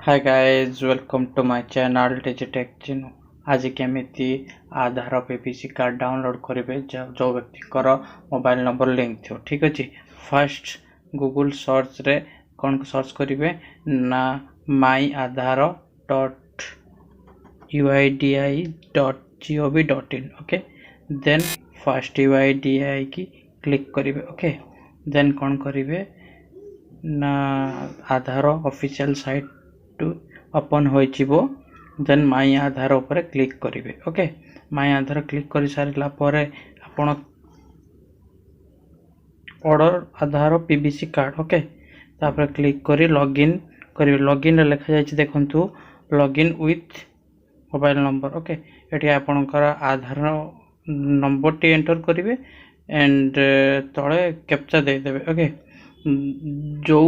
Hi guys, welcome to my channel Digitech channel। आज केमिति आधार PVC card download करेंगे जो व्यक्ति मोबाइल नंबर लिंक थो। ठीक अच्छे, फर्स्ट गूगल सर्च रे कौन सर्च करेंगे ना my Aadhaar dot uidi.gov.in। Okay, then first uidi की क्लिक करेंगे। ओके, देन कौन करेंगे ना आधार ऑफिशियल साइट ओपन हो, देन माई आधार ऊपर क्लिक करेंगे। ओके, माई आधार क्लिक कर सारा पर आपण order Aadhaar PVC card. Okay, तापर क्लिक करी लॉगिन करेंगे। लॉगिन लिखा जाए देखु login with mobile number. Okay, ये आपणकर आधार नंबर टी एंटर करेंगे एंड तले कैप्चा देदेवे। ओके, जो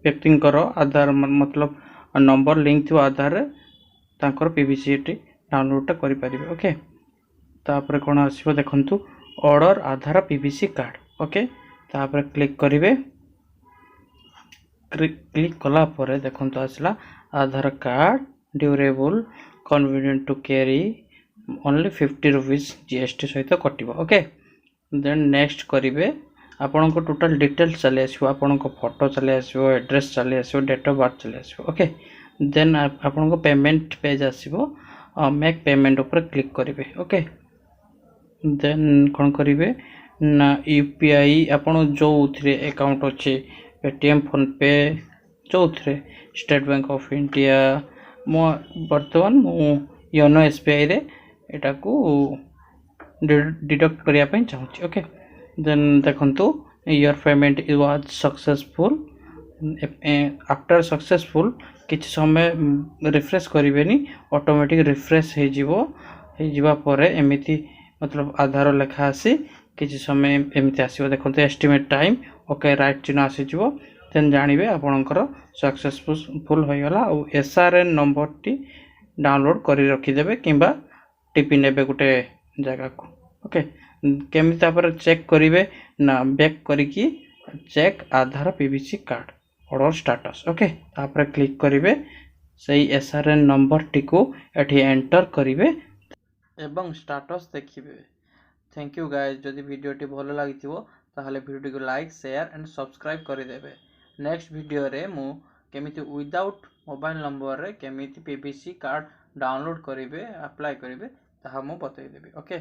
व्यक्ति आधार मतलब नंबर लिंक थी आधार तांकर पीवीसी डाउनलोड करि परिबे। ओके, तापर कोन आसीबो देखंतु order Aadhaar PVC card. Okay, तापर क्लिक करिवे। क्लिक कला परे देखंतु आसला Aadhaar card durable convenient to carry only 50 rupees GST सहित कटिबो। ओके, देन नेक्स्ट करिवे। आपन को टोटल डिटेल्स चले आसो, आपन को फोटो चले आसो, एड्रेस चले आसो, डेट ऑफ बर्थ चले आसो। ओके, देन आपन को पेमेंट पेज आसीबो, मेक पेमेंट ऊपर क्लिक करेंगे। ओके, देन कौन करेंगे ना यूपीआई आपन जो अकाउंट अच्छे पेटीएम फोन पे जो स्टेट बैंक ऑफ इंडिया मो बर्तमान मु योनो एसबीआई रे एटा को डिडक्ट करिया पई चाहूची। ओके, देन देखंतु your payment was successful. After successful किछि समय रिफ्रेश करेंगे, ऑटोमेटिक रिफ्रेश हो परे एमिति मतलब आधार लेखा आसी किछि समय एमिति आसीबो। देखंतु एस्टिमेट टाइम ओके राइट चिन्ह आसी जिवो, देन जानिबे आपनकर सक्सेसफुल हो गला। और एसआरएन नंबर टी डाउनलोड करी रखी देबे किंबा टिपि नेबे गुटे जगह को। ओके, केमिति तापर चेक करिवे ना बैक करिकी check Aadhaar PVC card order status. Okay, तापर क्लिक करिवे, सही एसआरएन नंबर टी को एठी एंटर करिवे एवं स्टेटस देखिबे। थैंक यू गाइस, जदि वीडियोटी भलो लागिथिबो ताहले वीडियो को लाइक शेयर एंड सब्सक्राइब करि देबे। नेक्स्ट वीडियो रे मु केमिति विदाउट मोबाइल नंबर रे केमिति पीवीसी कार्ड डाउनलोड करिवे अप्लाई करिवे ताहा मु बतै देबी। ओके।